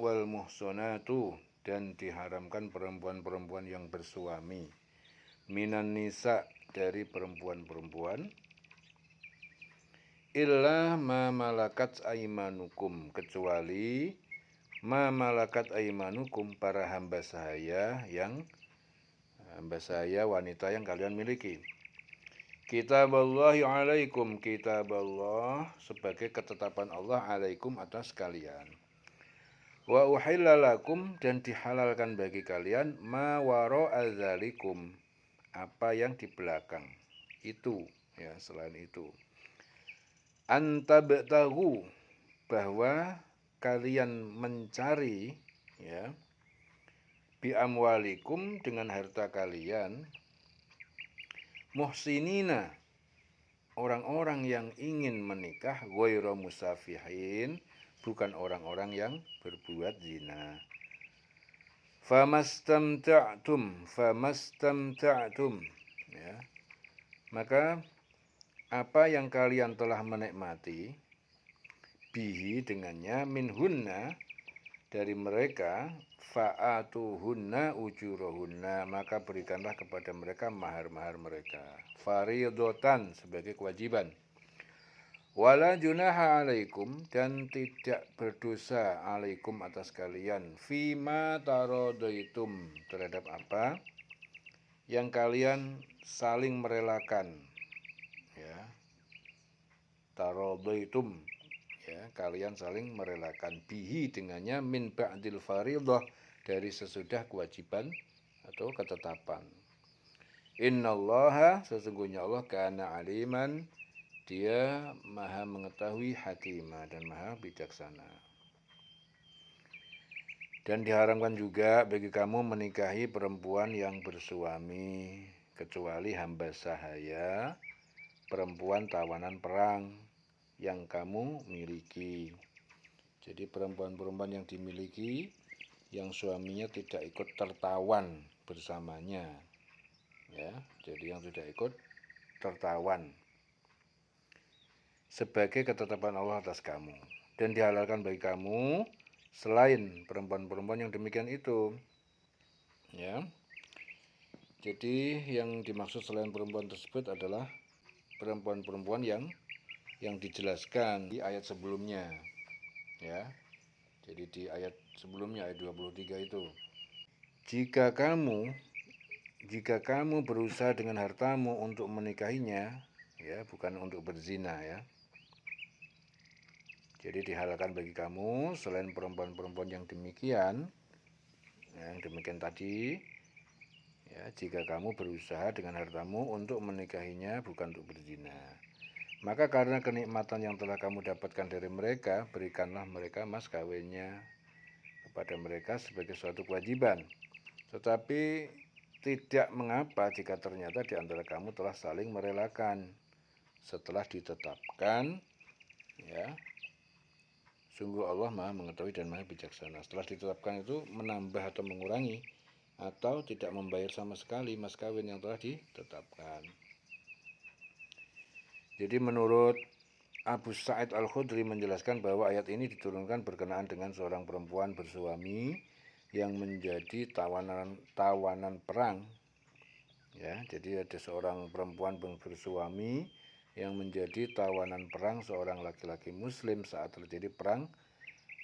wal muhsanatu, dan diharamkan perempuan-perempuan yang bersuami, minan nisa, dari perempuan-perempuan, illa ma malakat aimanukum, kecuali ma malakat aimanukum, para hamba sahaya wanita yang kalian miliki. Kitaballahi alaikum, kitaballah sebagai ketetapan Allah, alaikum atas kalian. Wa uhilla lakum, dan dihalalkan bagi kalian, ma wara'a dzalikum, apa yang di belakang itu, ya, selain itu. Antabtagu, bahwa kalian mencari, ya, bi amwalikum, dengan harta kalian, muhsinina, orang-orang yang ingin menikah, ghairu musafihin, bukan orang-orang yang berbuat zina. Famastamta'tum, ya, maka apa yang kalian telah menikmati, bihi, dengannya, minhunna, dari mereka, fa'atuhunna ujurahunna, maka berikanlah kepada mereka mahar-mahar mereka, fariidatan, sebagai kewajiban. Wala junaha alaikum, dan tidak berdosa alaikum, atas kalian, fima tarodaitum, terhadap apa yang kalian saling merelakan, ya, tarodaitum, ya, kalian saling merelakan, bihi, dengannya, min ba'dil fariidah, dari sesudah kewajiban atau ketetapan. Innallaha, sesungguhnya Allah, kana aliman, dia maha mengetahui, hakimah, dan maha bijaksana. Dan diharamkan juga bagi kamu menikahi perempuan yang bersuami, kecuali hamba sahaya, perempuan tawanan perang yang kamu miliki. Jadi perempuan-perempuan yang dimiliki, yang suaminya tidak ikut tertawan bersamanya, ya, jadi yang tidak ikut tertawan, sebagai ketetapan Allah atas kamu. Dan dihalalkan bagi kamu selain perempuan-perempuan yang demikian itu, ya. Jadi yang dimaksud selain perempuan tersebut adalah perempuan-perempuan yang dijelaskan di ayat sebelumnya, ya. Jadi di ayat sebelumnya, ayat 23 itu. Jika kamu berusaha dengan hartamu untuk menikahinya, ya, bukan untuk berzina, ya. Jadi dihalalkan bagi kamu selain perempuan-perempuan yang demikian, yang demikian tadi, ya, jika kamu berusaha dengan hartamu untuk menikahinya, bukan untuk berzina. Maka karena kenikmatan yang telah kamu dapatkan dari mereka, berikanlah mereka mas kawinnya kepada mereka sebagai suatu kewajiban. Tetapi tidak mengapa jika ternyata di antara kamu telah saling merelakan setelah ditetapkan, ya. Sungguh Allah maha mengetahui dan maha bijaksana. Setelah ditetapkan itu menambah atau mengurangi, atau tidak membayar sama sekali mas kawin yang telah ditetapkan. Jadi menurut Abu Sa'id Al-Khudri menjelaskan bahwa ayat ini diturunkan berkenaan dengan seorang perempuan bersuami yang menjadi tawanan perang, ya. Jadi ada seorang perempuan bersuami yang menjadi tawanan perang seorang laki-laki muslim saat terjadi perang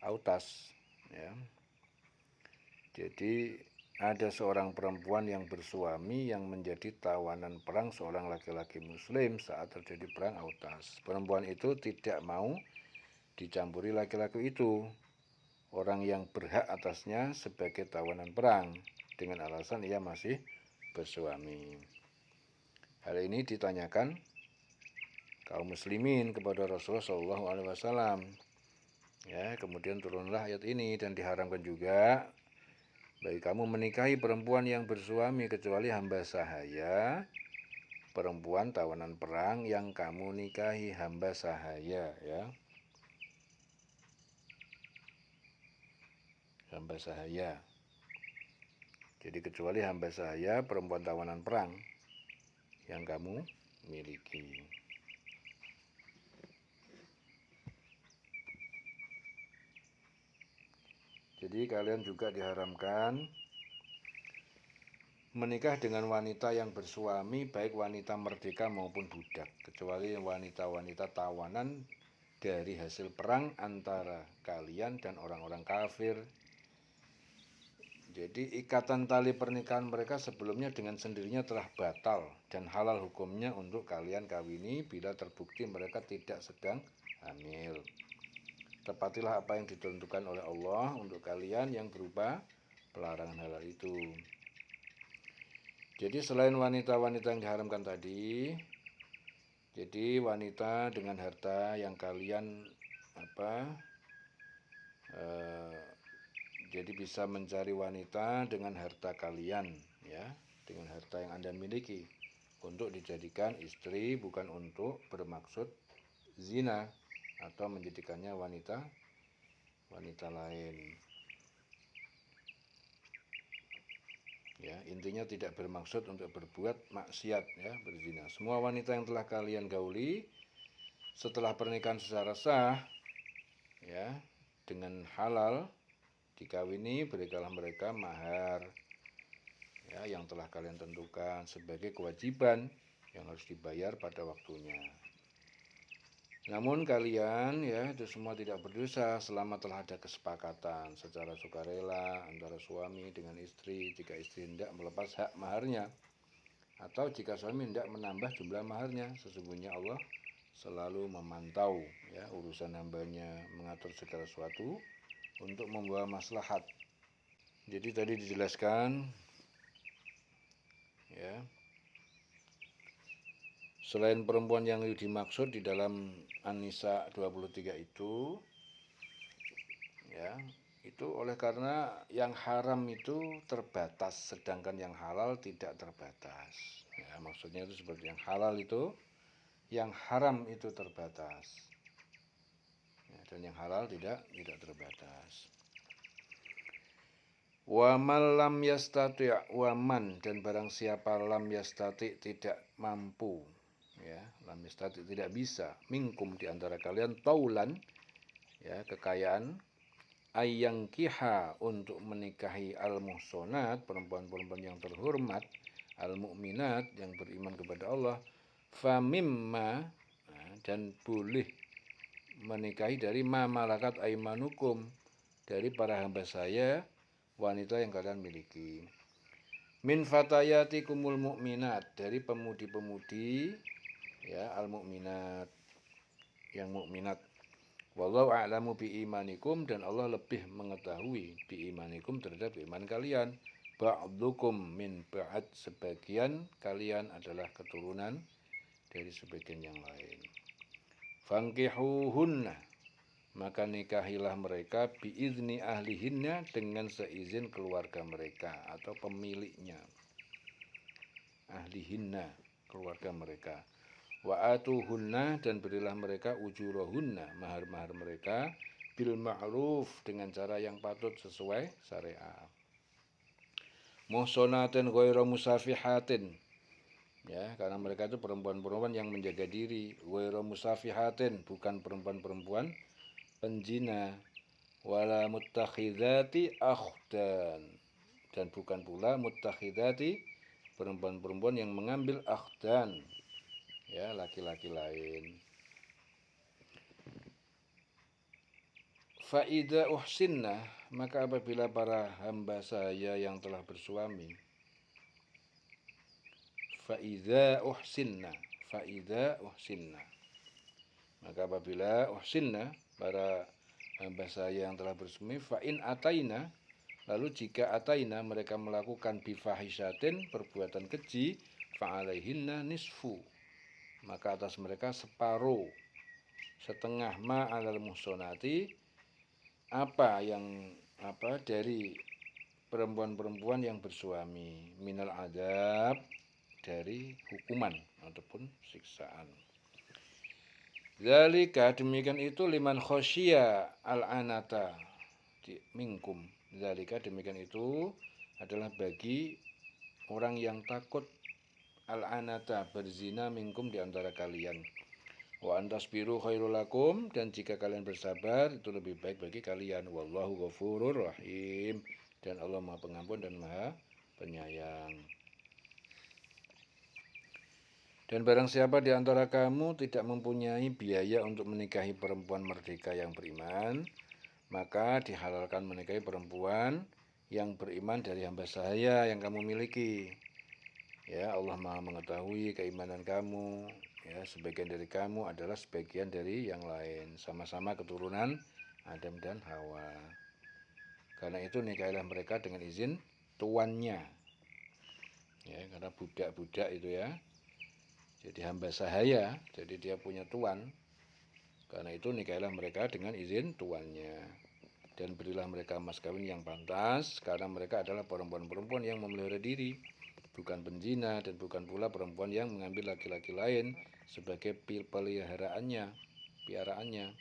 Autas, ya. Jadi ada seorang perempuan yang bersuami yang menjadi tawanan perang seorang laki-laki muslim saat terjadi perang Autas. Perempuan itu tidak mau dicampuri laki-laki itu, orang yang berhak atasnya sebagai tawanan perang, dengan alasan ia masih bersuami. Hal ini ditanyakan kaum muslimin kepada Rasulullah SAW, ya. Kemudian turunlah ayat ini, dan diharamkan juga bagi kamu menikahi perempuan yang bersuami kecuali hamba sahaya, perempuan tawanan perang yang kamu nikahi, hamba sahaya, ya, hamba sahaya. Jadi kecuali hamba sahaya, perempuan tawanan perang yang kamu miliki. Jadi kalian juga diharamkan menikah dengan wanita yang bersuami, baik wanita merdeka maupun budak, kecuali wanita-wanita tawanan dari hasil perang antara kalian dan orang-orang kafir. Jadi ikatan tali pernikahan mereka sebelumnya dengan sendirinya telah batal dan halal hukumnya untuk kalian kawini bila terbukti mereka tidak sedang hamil. Tepatilah apa yang ditentukan oleh Allah untuk kalian yang berupa pelarangan halal itu. Jadi selain wanita-wanita yang diharamkan tadi, jadi wanita dengan harta yang kalian jadi bisa mencari wanita dengan harta kalian, ya, dengan harta yang Anda miliki untuk dijadikan istri, bukan untuk bermaksud zina atau menjadikannya wanita lain. Ya, intinya tidak bermaksud untuk berbuat maksiat, ya, berzina. Semua wanita yang telah kalian gauli setelah pernikahan secara sah, ya, dengan halal dikawini, berikanlah mereka mahar, ya, yang telah kalian tentukan sebagai kewajiban yang harus dibayar pada waktunya. Namun kalian, ya, itu semua tidak berdosa selama telah ada kesepakatan secara sukarela antara suami dengan istri. Jika istri hendak melepas hak maharnya atau jika suami hendak menambah jumlah maharnya, sesungguhnya Allah selalu memantau, ya, urusan hambanya, mengatur segala sesuatu untuk membawa maslahat. Jadi tadi dijelaskan, ya, selain perempuan yang dimaksud di dalam An-Nisa 23 itu, ya, itu oleh karena yang haram itu terbatas, sedangkan yang halal tidak terbatas. Ya, maksudnya itu seperti yang halal itu, yang haram itu terbatas, ya, dan yang halal tidak terbatas. Waman lam yastati' waman, dan barang siapa lam yastati' tidak mampu, ya, lam yastati' tidak bisa, minkum di antara kalian, taulan, ya, kekayaan, ayang kiha untuk menikahi al-muhsonat, perempuan-perempuan yang terhormat, al-mu'minat yang beriman kepada Allah, famimma, dan boleh menikahi dari ma malakat aimanukum, dari para hamba saya wanita yang kalian miliki. Min fatayati kumul mu'minat, dari pemudi-pemudi, ya, al-mu'minat, yang mukminat. Wallahu a'lamu bi imanikum, dan Allah lebih mengetahui bi imanikum terhadap iman kalian. Ba'dukum min ba'd, sebagian kalian adalah keturunan dari sebagian yang lain. Fankihuhunna, maka nikahilah mereka biizni ahlihinna, dengan seizin keluarga mereka atau pemiliknya. Ahlihinna, keluarga mereka. Wa atuhunna, dan berilah mereka ujurahunna, mahar-mahar mereka, bil ma'ruf, dengan cara yang patut sesuai syariat. Muhsonatin ghairu musafihatin, ya, karena mereka itu perempuan-perempuan yang menjaga diri. Ghairu musafihatin, bukan perempuan-perempuan penjina. Wala muttakhidati akhdan, dan bukan pula muttakhidati, perempuan-perempuan yang mengambil akhdan, ya, laki-laki lain. Fa'idha uhsinna, maka apabila para hamba saya yang telah bersuami, fa'idha uhsinna, maka apabila uhsinna, para hamba saya yang telah bersuami, fa'in ataina, lalu jika ataina, mereka melakukan bifahisyatin, perbuatan keji, fa'alaihinna nisfu, maka atas mereka separuh, setengah ma'alal muhsonati, dari perempuan-perempuan yang bersuami, minal adab, dari hukuman ataupun siksaan. Zalika, demikian itu, liman khosya al-anata minkum. Zalika, demikian itu adalah bagi orang yang takut al-anata, berzina, minkum, di antara kalian. Wa antasbiru khairul lakum, dan jika kalian bersabar itu lebih baik bagi kalian. Wallahu ghafurur rahim, dan Allah Maha Pengampun dan Maha Penyayang. Dan barang siapa di antara kamu tidak mempunyai biaya untuk menikahi perempuan merdeka yang beriman, maka dihalalkan menikahi perempuan yang beriman dari hamba sahaya yang kamu miliki. Ya, Allah Maha mengetahui keimanan kamu. Ya, sebagian dari kamu adalah sebagian dari yang lain, sama-sama keturunan Adam dan Hawa. Karena itu nikahilah mereka dengan izin tuannya. Ya, karena budak-budak itu ya. Jadi hamba sahaya, jadi dia punya tuan. Karena itu nikahilah mereka dengan izin tuannya. Dan berilah mereka mas kawin yang pantas, karena mereka adalah perempuan-perempuan yang memelihara diri, bukan penzina, dan bukan pula perempuan yang mengambil laki-laki lain sebagai peliharaannya, piaraannya.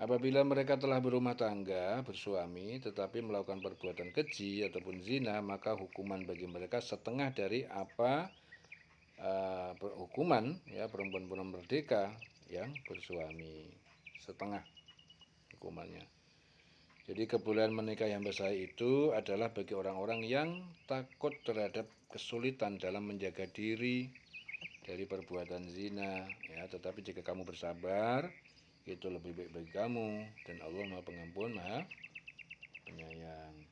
Apabila mereka telah berumah tangga, bersuami, tetapi melakukan perbuatan keji ataupun zina, maka hukuman bagi mereka setengah dari apa hukuman ya perempuan-perempuan merdeka yang bersuami, setengah hukumannya. Jadi kebolehan menikahi hamba sahaya itu adalah bagi orang-orang yang takut terhadap kesulitan dalam menjaga diri dari perbuatan zina. Ya, tetapi jika kamu bersabar, itu lebih baik bagi kamu, dan Allah Maha Pengampun, Maha Penyayang.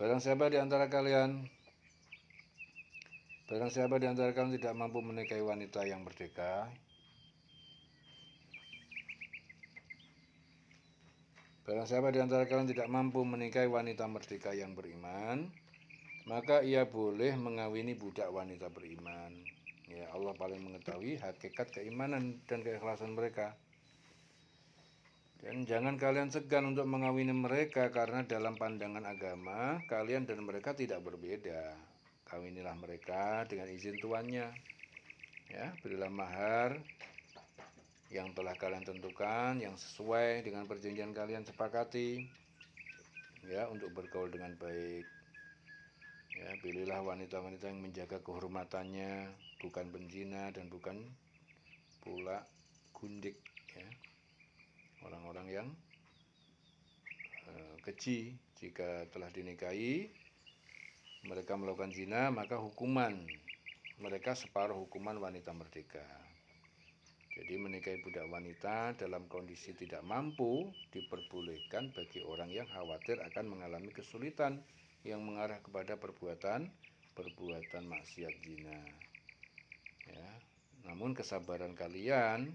Barang siapa di antara kalian tidak mampu menikahi wanita yang merdeka, barang siapa di antara kalian tidak mampu menikahi wanita merdeka yang beriman, maka ia boleh mengawini budak wanita beriman. Ya, Allah paling mengetahui hakikat keimanan dan keikhlasan mereka. Dan jangan kalian segan untuk mengawini mereka, karena dalam pandangan agama kalian dan mereka tidak berbeda. Kawinilah mereka dengan izin tuannya. Ya, berilah mahar yang telah kalian tentukan, yang sesuai dengan perjanjian kalian sepakati. Ya, untuk bergaul dengan baik. Ya, pilihlah wanita-wanita yang menjaga kehormatannya, bukan penzina dan bukan pula gundik. Ya, orang-orang yang keji. Jika telah dinikahi mereka melakukan zina, maka hukuman mereka separuh hukuman wanita merdeka. Jadi menikahi budak wanita dalam kondisi tidak mampu diperbolehkan bagi orang yang khawatir akan mengalami kesulitan yang mengarah kepada perbuatan maksiat zina. Ya, namun kesabaran kalian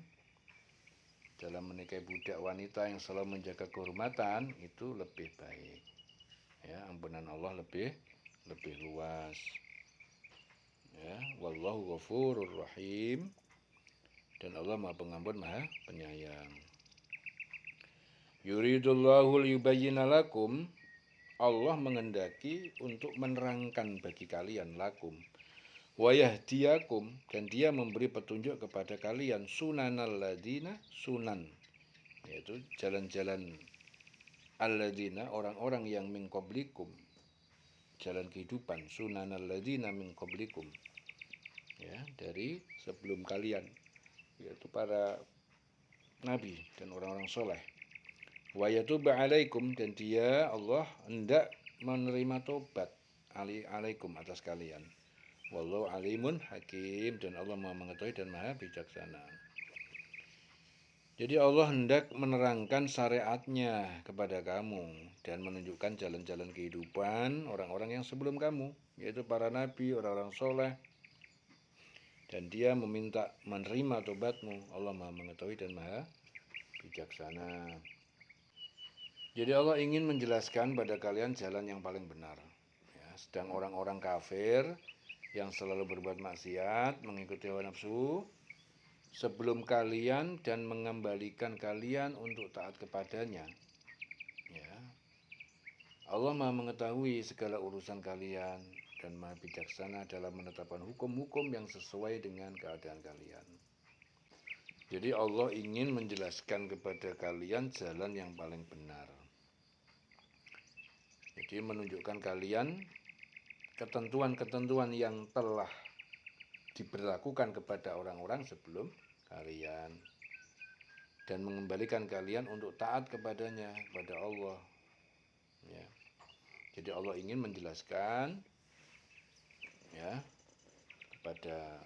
dalam menikahi budak wanita yang selalu menjaga kehormatan itu lebih baik. Ya, ampunan Allah lebih luas. Ya, wallahu ghafurur rahim, dan Allah Maha Pengampun, Maha Penyayang. Yuridullahu liyubayyina lakum, Allah mengendaki untuk menerangkan bagi kalian, lakum wa yahdiyakum, dan dia memberi petunjuk kepada kalian, sunanal ladina, sunan yaitu jalan-jalan alladzina, orang-orang yang min qablikum, jalan kehidupan, sunanal ladzina min qablikum, ya, dari sebelum kalian, yaitu para nabi dan orang-orang soleh. Wa yatuba alaikum, dan dia Allah hendak menerima tobat alaikum, atas kalian. Wallahu alimun hakim, dan Allah Maha mengetahui dan Maha bijaksana. Jadi Allah hendak menerangkan syariatnya kepada kamu dan menunjukkan jalan-jalan kehidupan orang-orang yang sebelum kamu, yaitu para nabi, orang-orang soleh. Dan dia meminta menerima tobatmu. Allah Maha mengetahui dan Maha bijaksana. Jadi Allah ingin menjelaskan pada kalian jalan yang paling benar. Ya, sedang orang-orang kafir yang selalu berbuat maksiat, mengikuti hawa nafsu, sebelum kalian dan mengembalikan kalian untuk taat kepadanya. Ya, Allah Maha mengetahui segala urusan kalian dan Maha bijaksana dalam menetapkan hukum-hukum yang sesuai dengan keadaan kalian. Jadi Allah ingin menjelaskan kepada kalian jalan yang paling benar. Jadi menunjukkan kalian ketentuan-ketentuan yang telah diberlakukan kepada orang-orang sebelum kalian, dan mengembalikan kalian untuk taat kepadanya, kepada Allah. Ya. Jadi Allah ingin menjelaskan ya kepada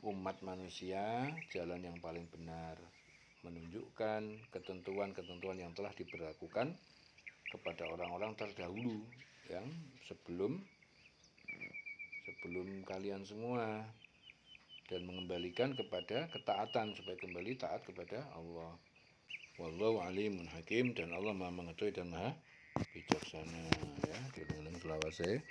umat manusia jalan yang paling benar, menunjukkan ketentuan-ketentuan yang telah diberlakukan kepada orang-orang terdahulu yang sebelum kalian semua, dan mengembalikan kepada ketaatan supaya kembali taat kepada Allah. Wallahu alimun hakim, dan Allah Maha mengetahui dan Maha bijaksana. Ya, kita selawase.